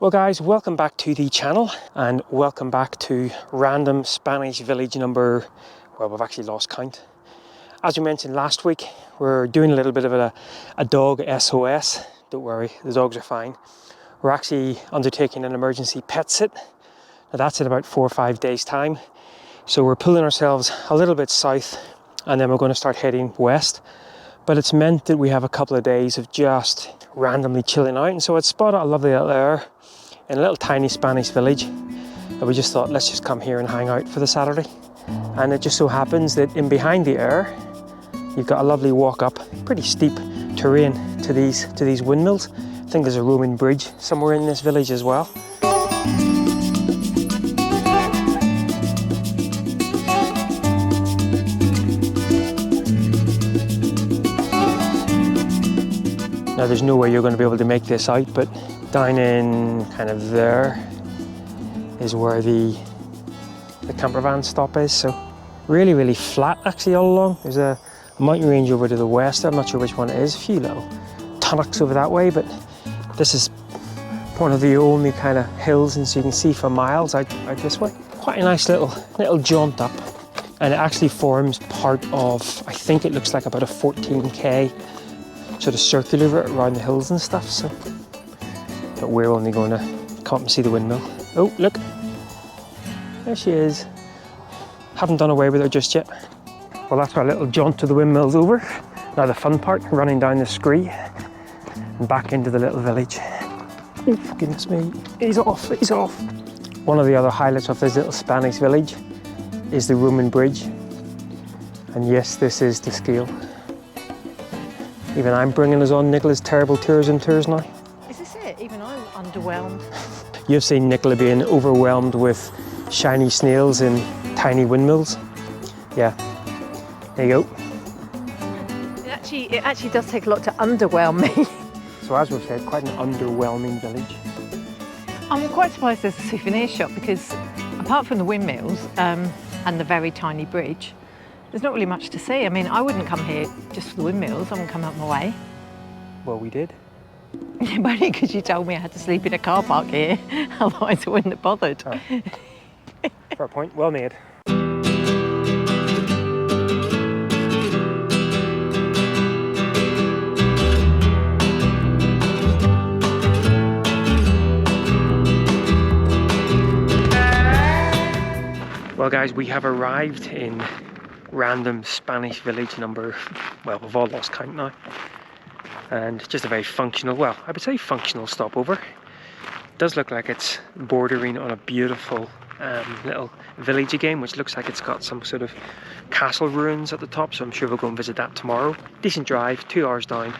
Well guys, welcome back to the channel and welcome back to random Spanish village number, well, we've actually lost count. As we mentioned last week, we're doing a little bit of a dog SOS. Don't worry, the dogs are fine. We're actually undertaking an emergency pet sit. Now that's in about 4 or 5 days time. So we're pulling ourselves a little bit south and then we're going to start heading west. But it's meant that we have a couple of days of just randomly chilling out. And so I'd spotted a lovely little area in a little tiny Spanish village. And we just thought, let's just come here and hang out for the Saturday. And it just so happens that in behind the air, you've got a lovely walk up, pretty steep terrain to these windmills. I think there's a Roman bridge somewhere in this village as well. Now there's no way you're going to be able to make this out, but down in kind of there is where the camper van stop is. So really flat actually all along. There's a mountain range over to the west. I'm not sure which one it is. A few little tunnocks over that way, but this is one of the only kind of hills, and so you can see for miles out this way. Quite a nice little jaunt up, and it actually forms part of, I think it looks like about a 14k sort of circular route around the hills and stuff. So, but we're only going to come up and see the windmill. Oh, look, there she is. Haven't done away with her just yet. Well, that's our little jaunt to the windmill's over. Now the fun part, running down the scree and back into the little village. Oh, goodness me, he's off. One of the other highlights of this little Spanish village is the Roman bridge. And yes, this is to scale. Even I'm bringing us on Nicola's terrible tourism tours now. Is this it? Even I'm underwhelmed. You've seen Nicola being overwhelmed with shiny snails and tiny windmills. Yeah, there you go. It actually does take a lot to underwhelm me. So as we've said, quite an underwhelming village. I'm quite surprised there's a souvenir shop because apart from the windmills and the very tiny bridge, there's not really much to see. I mean, I wouldn't come here just for the windmills. I wouldn't come out my way. Well, we did. But only because you told me I had to sleep in a car park here. Otherwise, I wouldn't have bothered. Oh. Fair point. Well made. Well, guys, we have arrived in random Spanish village number, well, we've all lost count now, and just a very functional, well, I would say functional stopover. It does look like it's bordering on a beautiful little village again, which looks like it's got some sort of castle ruins at the top, so I'm sure we'll go and visit that tomorrow. Decent drive, 2 hours down.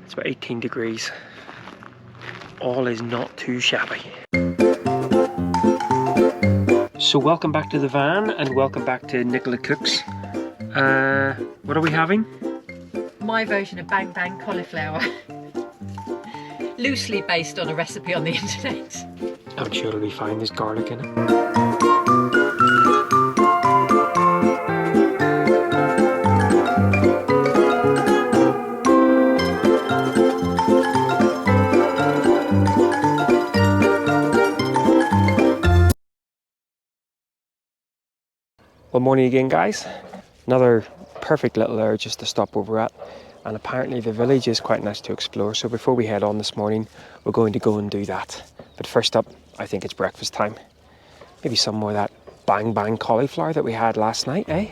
It's about 18 degrees. All is not too shabby. So welcome back to the van and welcome back to Nicola Cooks. What are we having? My version of bang bang cauliflower. Loosely based on a recipe on the internet. I'm sure it'll be fine, there's garlic in it. Well, morning again, guys. Another perfect little area just to stop over at, and apparently the village is quite nice to explore, so before we head on this morning we're going to go and do that. But first up, I think it's breakfast time. Maybe some more of that bang bang cauliflower that we had last night, eh?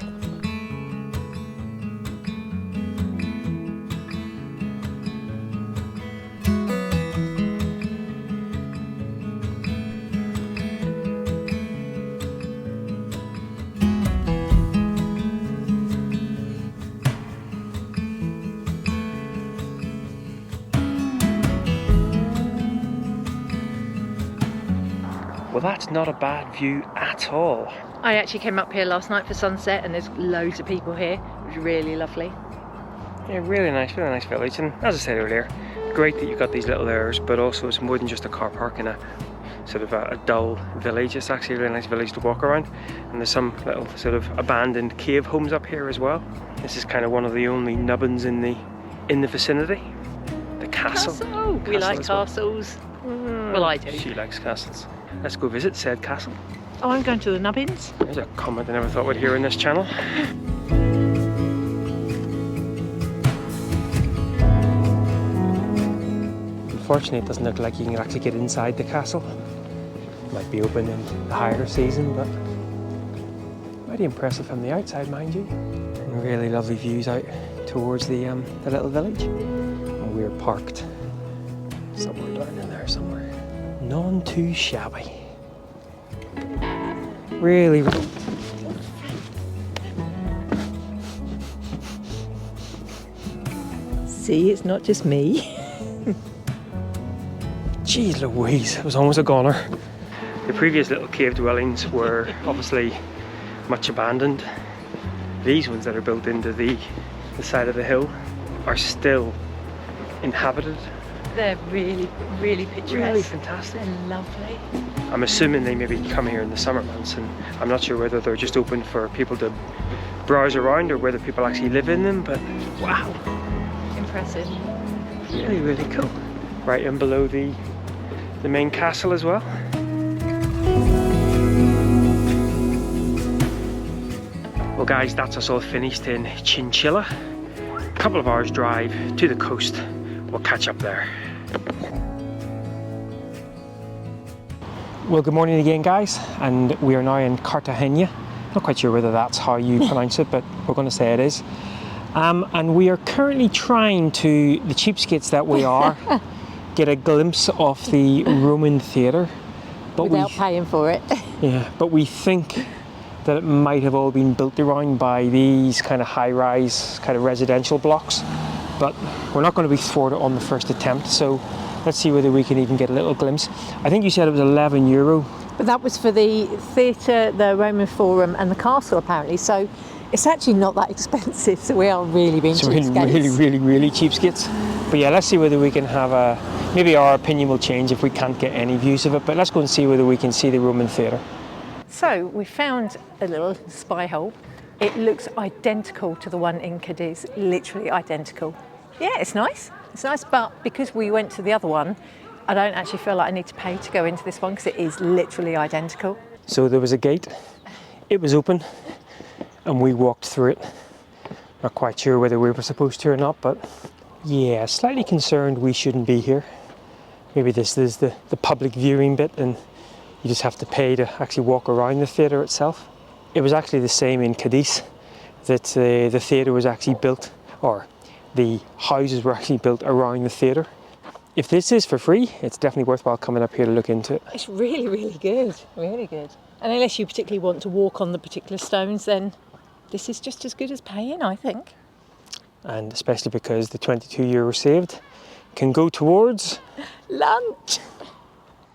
Well, that's not a bad view at all. I actually came up here last night for sunset and there's loads of people here. It was really lovely. Yeah, really nice village. And as I said earlier, great that you've got these little areas, but also it's more than just a car park and a sort of a dull village. It's actually a really nice village to walk around. And there's some little sort of abandoned cave homes up here as well. This is kind of one of the only nubbins in the vicinity. The castle. We like castles. Well, I do. She likes castles. Let's go visit said castle. Oh, I'm going to the Nubbins. There's a comment I never thought we'd hear in this channel. Unfortunately, it doesn't look like you can actually get inside the castle. It might be open in the higher season, but mighty impressive from the outside, mind you. And really lovely views out towards the little village. And we're parked somewhere down in there somewhere. None too shabby. Really. See, it's not just me. Jeez Louise, it was almost a goner. The previous little cave dwellings were obviously much abandoned. These ones that are built into the side of the hill are still inhabited. They're really, really picturesque. Really fantastic. They're lovely. I'm assuming they maybe come here in the summer months, and I'm not sure whether they're just open for people to browse around or whether people actually live in them, but wow. Impressive. Really, really cool. Right in below the main castle as well. Well guys, that's us all finished in Chinchilla. A couple of hours drive to the coast. We'll catch up there. Well, good morning again guys, and we are now in Cartagena. Not quite sure whether that's how you pronounce it, but we're going to say it is. And we are currently trying to, the cheapskates that we are, get a glimpse of the Roman theatre. Without paying for it. Yeah, but we think that it might have all been built around by these kind of high-rise kind of residential blocks. But we're not going to be thwarted on the first attempt, so let's see whether we can even get a little glimpse. I think you said it was €11. But that was for the theatre, the Roman Forum and the castle apparently, so it's actually not that expensive, so we are really being cheapskates. Really cheapskates. But yeah, let's see whether we can have a, maybe our opinion will change if we can't get any views of it, but let's go and see whether we can see the Roman theatre. So we found a little spy hole. It looks identical to the one in Cadiz, literally identical. Yeah, it's nice, but because we went to the other one, I don't actually feel like I need to pay to go into this one because it is literally identical. So there was a gate, it was open, and we walked through it. Not quite sure whether we were supposed to or not, but yeah, slightly concerned we shouldn't be here. Maybe this is the public viewing bit and you just have to pay to actually walk around the theatre itself. It was actually the same in Cadiz, that the theatre was actually built, or the houses were actually built around the theatre. If this is for free, it's definitely worthwhile coming up here to look into it. It's really, really good, really good. And unless you particularly want to walk on the particular stones, then this is just as good as paying, I think. And especially because the €22 saved can go towards lunch.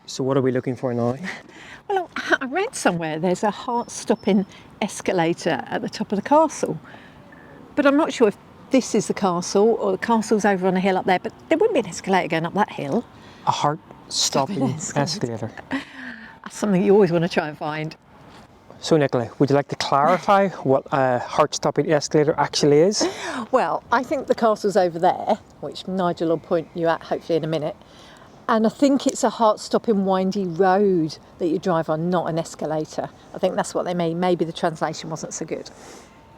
So what are we looking for now? Well, I read somewhere there's a heart-stopping escalator at the top of the castle, but I'm not sure if this is the castle or the castle's over on a hill up there, but there wouldn't be an escalator going up that hill. A heart-stopping escalator. That's something you always want to try and find. So Nicola, would you like to clarify what a heart-stopping escalator actually is? Well, I think the castle's over there, which Nigel will point you at hopefully in a minute. And I think it's a heart-stopping windy road that you drive on, not an escalator. I think that's what they mean. Maybe the translation wasn't so good.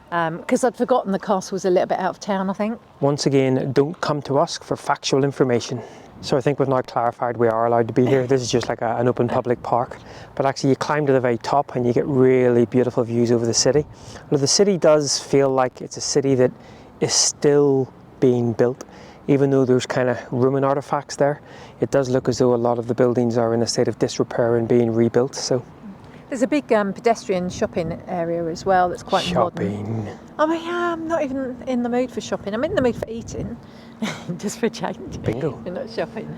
Because I'd forgotten the castle was a little bit out of town, I think. Once again, don't come to us for factual information. So I think we've now clarified we are allowed to be here. This is just like an open public park. But actually you climb to the very top and you get really beautiful views over the city. Well, the city does feel like it's a city that is still being built. Even though there's kind of Roman artifacts there, it does look as though a lot of the buildings are in a state of disrepair and being rebuilt. So there's a big pedestrian shopping area as well that's quite modern. I mean, I'm not even in the mood for shopping. I'm in the mood for eating, just for a change. Bingo. And not shopping.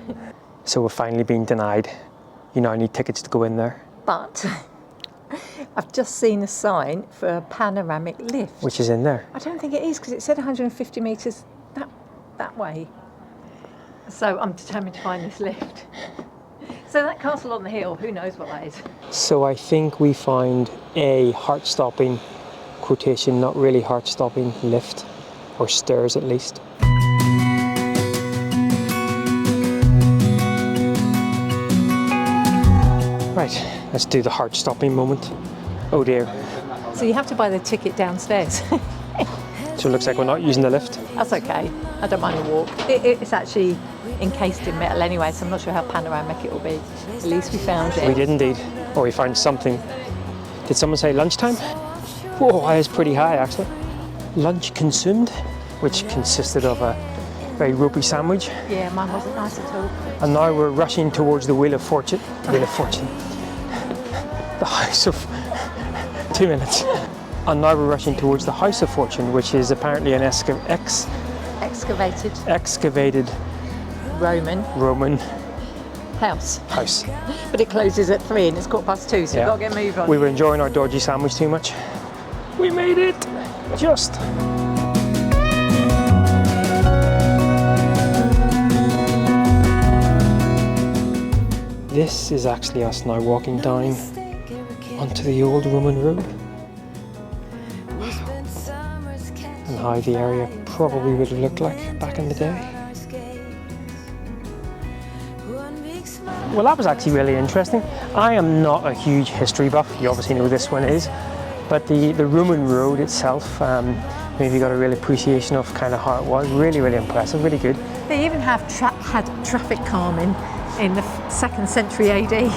So we've finally been denied. You now need tickets to go in there. But I've just seen a sign for a panoramic lift. Which is in there? I don't think it is, because it said 150 metres that way. So I'm determined to find this lift. So that castle on the hill, who knows what that is? So I think we find a heart-stopping, quotation, not really heart-stopping lift, or stairs at least. Right, let's do the heart-stopping moment. Oh dear. So you have to buy the ticket downstairs. So it looks like we're not using the lift. That's okay. I don't mind the walk. It's actually encased in metal anyway, so I'm not sure how panoramic it will be. At least we found it. We did indeed. Or we found something. Did someone say lunchtime? Whoa, that is pretty high actually. Lunch consumed, which consisted of a very ropey sandwich. Yeah, mine wasn't nice at all. And now we're rushing towards the Wheel of Fortune. Wheel of Fortune. The House of... 2 minutes. And now we're rushing towards the House of Fortune, which is apparently an excavated Roman house. House. But it closes at 3 and it's 2:15, so Yeah. we've got to get moving on. We were enjoying our dodgy sandwich too much. We made it! Just. This is actually us now walking down onto the old Roman road. And how the area probably would have looked like back in the day. Well, that was actually really interesting. I am not a huge history buff, you obviously know this one is, but the Roman road itself, maybe got a real appreciation of kind of how it was. Really, really impressive, really good. They even have had traffic calming in the 2nd century AD,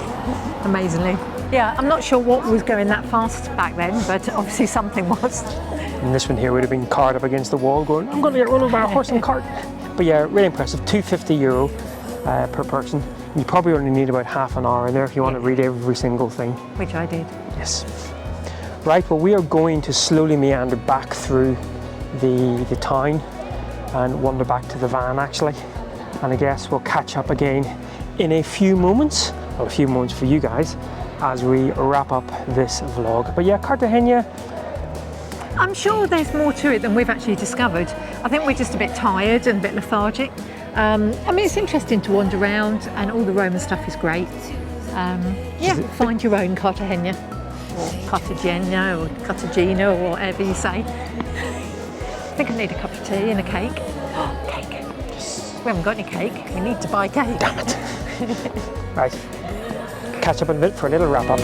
amazingly. Yeah, I'm not sure what was going that fast back then, but obviously something was. And this one here would have been carved up against the wall going, I'm going to get run over by a horse and cart. But yeah, really impressive, €250 per person. You probably only need about half an hour in there if you want to read every single thing. Which I did. Yes. Right, well we are going to slowly meander back through the town and wander back to the van actually. And I guess we'll catch up again in a few moments, well a few moments for you guys, as we wrap up this vlog. But yeah, Cartagena. I'm sure there's more to it than we've actually discovered. I think we're just a bit tired and a bit lethargic. I mean, it's interesting to wander around and all the Roman stuff is great. Yeah, find your own Cartagena, or Cartagena, or Cartagena, or whatever you say. I think I need a cup of tea and a cake. Oh, cake. Yes. We haven't got any cake. We need to buy cake. Damn it. Right, catch up in a bit for a little wrap up.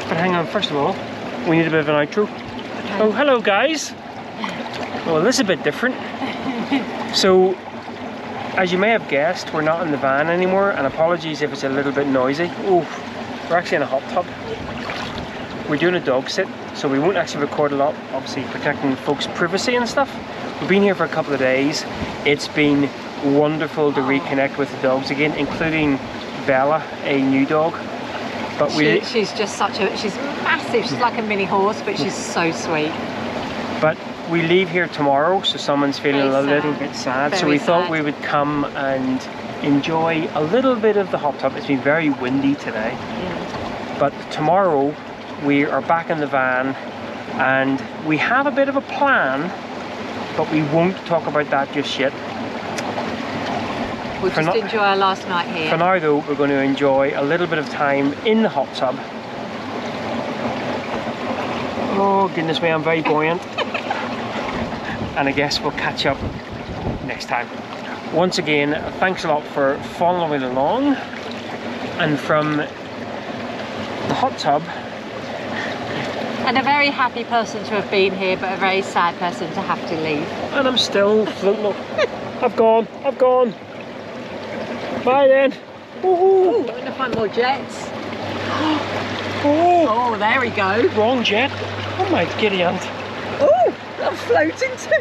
But hang on, first of all, we need a bit of an outro. Okay. Oh, hello guys. Well, this is a bit different. So, as you may have guessed, we're not in the van anymore, and apologies if it's a little bit noisy. Oh, we're actually in a hot tub. We're doing a dog sit, so we won't actually record a lot, obviously protecting folks' privacy and stuff. We've been here for a couple of days. It's been wonderful to reconnect with the dogs again, including Bella, a new dog. But she's just she's massive. She's like a mini horse, but she's so sweet. But we leave here tomorrow, so someone's feeling a little bit sad. So we thought we would come and enjoy a little bit of the hot tub. It's been very windy today. Yeah. But tomorrow we are back in the van and we have a bit of a plan, but we won't talk about that just yet. We'll just enjoy our last night here. For now though, we're going to enjoy a little bit of time in the hot tub. Oh goodness me, I'm very buoyant. And I guess we'll catch up next time. Once again, thanks a lot for following along. And from the hot tub. And a very happy person to have been here, but a very sad person to have to leave. And I'm still floating up. I've gone. Bye then. Ooh, I'm going to find more jets. Oh, there we go. Wrong jet. Oh my giddy aunt. Oh, I'm floating too.